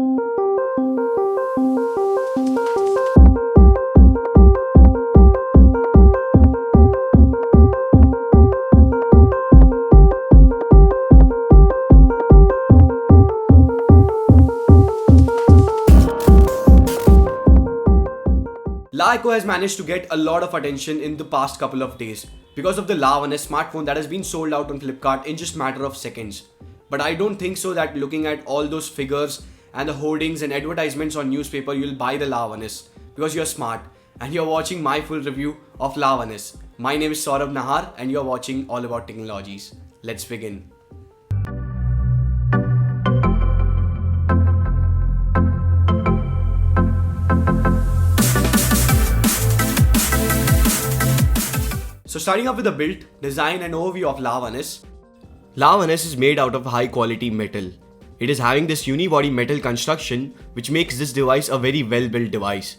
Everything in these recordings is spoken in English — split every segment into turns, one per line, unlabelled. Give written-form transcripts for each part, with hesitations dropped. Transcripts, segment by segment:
La Echo has managed to get a lot of attention in the past couple of days because of the La One S smartphone that has been sold out on Flipkart in just matter of seconds. But I don't think so that looking at all those figures and the hoardings and advertisements on newspaper, you'll buy the La One S because you're smart and you're watching my full review of La One S. My name is Saurabh Nahar and you're watching All About Technologies. Let's begin. So starting off with the build, design and overview of La One S. La One S is made out of high quality metal. It is having this unibody metal construction which makes this device a very well built device.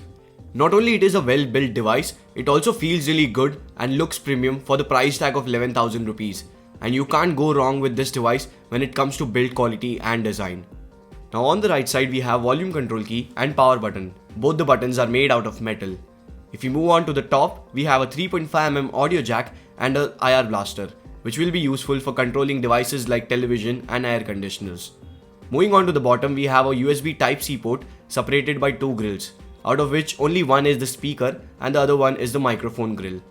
Not only it is a well built device, it also feels really good and looks premium for the price tag of 11,000 rupees. And you can't go wrong with this device when it comes to build quality and design. Now on the right side we have volume control key and power button. Both the buttons are made out of metal. If you move on to the top, we have a 3.5mm audio jack and a IR blaster, which will be useful for controlling devices like television and air conditioners. Moving on to the bottom, we have a USB Type-C port separated by two grills, out of which only one is the speaker and the other one is the microphone grill.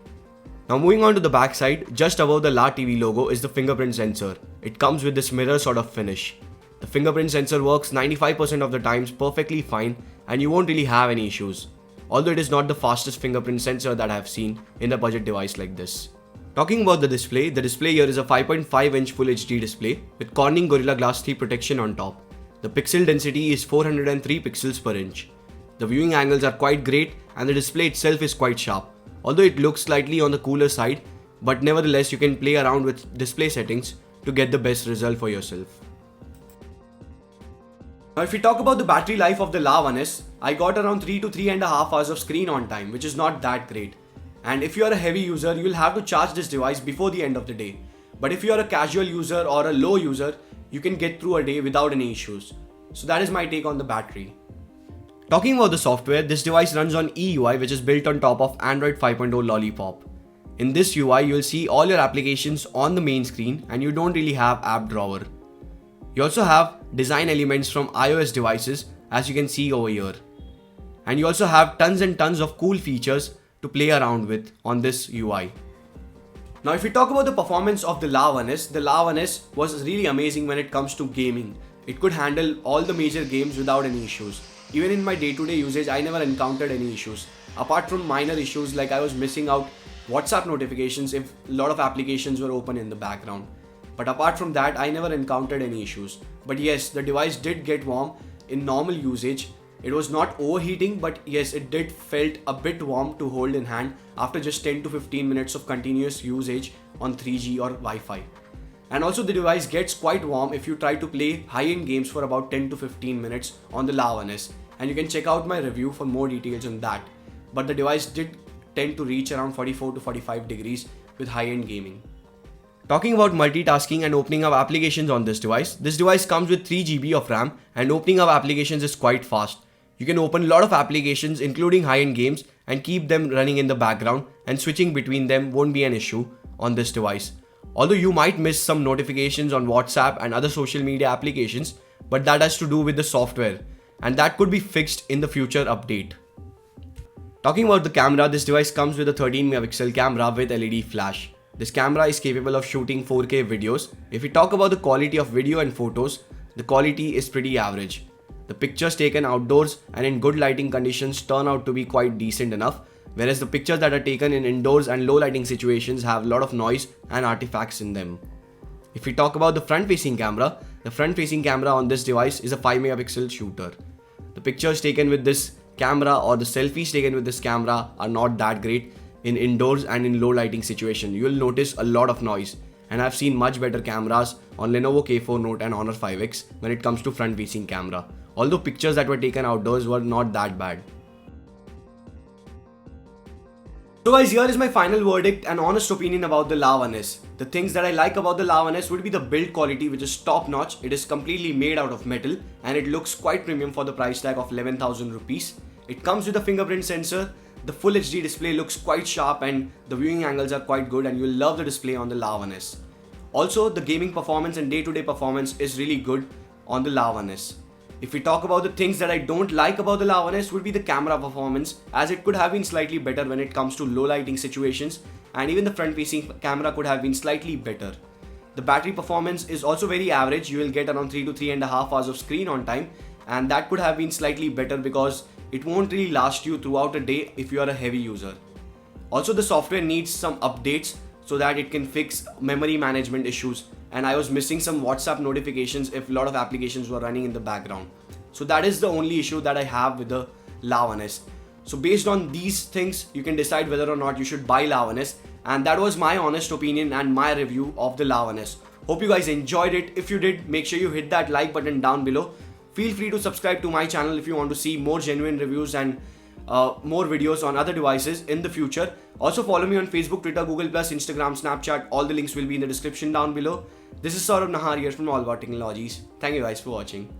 Now moving on to the back side, just above the La TV logo is the fingerprint sensor. It comes with this mirror sort of finish. The fingerprint sensor works 95% of the times perfectly fine and you won't really have any issues. Although it is not the fastest fingerprint sensor that I have seen in a budget device like this. Talking about the display here is a 5.5-inch Full HD display with Corning Gorilla Glass 3 protection on top. The pixel density is 403 pixels per inch. The viewing angles are quite great and the display itself is quite sharp. Although it looks slightly on the cooler side, but nevertheless you can play around with display settings to get the best result for yourself. Now if we talk about the battery life of the La One S, I got around 3 to 3.5 hours of screen on time, which is not that great. And if you are a heavy user, you will have to charge this device before the end of the day. But if you are a casual user or a low user, you can get through a day without any issues. So that is my take on the battery. Talking about the software, this device runs on EUI, which is built on top of Android 5.0 Lollipop. In this UI, you will see all your applications on the main screen and you don't really have app drawer. You also have design elements from iOS devices, as you can see over here. And you also have tons and tons of cool features to play around with on this UI. Now if we talk about the performance of the La One S, the La One S was really amazing when it comes to gaming. It could handle all the major games without any issues. Even in my day-to-day usage, I never encountered any issues. Apart from minor issues like I was missing out WhatsApp notifications if a lot of applications were open in the background. But apart from that, I never encountered any issues. But yes, the device did get warm in normal usage. It was not overheating, but yes, it did felt a bit warm to hold in hand after just 10 to 15 minutes of continuous usage on 3G or Wi-Fi. And also the device gets quite warm if you try to play high-end games for about 10 to 15 minutes on the La One S. And you can check out my review for more details on that. But the device did tend to reach around 44 to 45 degrees with high-end gaming. Talking about multitasking and opening up applications on this device comes with 3 GB of RAM and opening up applications is quite fast. You can open a lot of applications including high-end games and keep them running in the background, and switching between them won't be an issue on this device. Although you might miss some notifications on WhatsApp and other social media applications, but that has to do with the software and that could be fixed in the future update. Talking about the camera, this device comes with a 13MP camera with LED flash. This camera is capable of shooting 4K videos. If we talk about the quality of video and photos, the quality is pretty average. The pictures taken outdoors and in good lighting conditions turn out to be quite decent enough, whereas the pictures that are taken in indoors and low lighting situations have a lot of noise and artifacts in them. If we talk about the front-facing camera, the front-facing camera on this device is a 5MP shooter. The pictures taken with this camera or the selfies taken with this camera are not that great in indoors and in low lighting situation. You will notice a lot of noise, and I've seen much better cameras on Lenovo K4 Note and Honor 5X when it comes to front-facing camera. Although pictures that were taken outdoors were not that bad. So guys, here is my final verdict and honest opinion about the La One S. The things that I like about the La One S would be the build quality, which is top notch. It is completely made out of metal and it looks quite premium for the price tag of 11,000 rupees. It comes with a fingerprint sensor. The full HD display looks quite sharp and the viewing angles are quite good, and you'll love the display on the La One S. Also, the gaming performance and day-to-day performance is really good on the La One S. If we talk about the things that I don't like about the La One S would be the camera performance, as it could have been slightly better when it comes to low lighting situations, and even the front facing camera could have been slightly better. The battery performance is also very average. You will get around 3 to 3.5 hours of screen on time, and that could have been slightly better because it won't really last you throughout a day if you are a heavy user. Also, the software needs some updates so that it can fix memory management issues, and I was missing some WhatsApp notifications if a lot of applications were running in the background. So that is the only issue that I have with the La One S. So based on these things, you can decide whether or not you should buy La One S, and that was my honest opinion and my review of the La One S. Hope you guys enjoyed it. If you did, make sure you hit that like button down below. Feel free to subscribe to my channel if you want to see more genuine reviews and more videos on other devices in the future. Also follow me on Facebook, Twitter, Google+, Instagram, Snapchat. All the links will be in the description down below. This is Saurabh Nahar here from All About Technologies. Thank you guys for watching.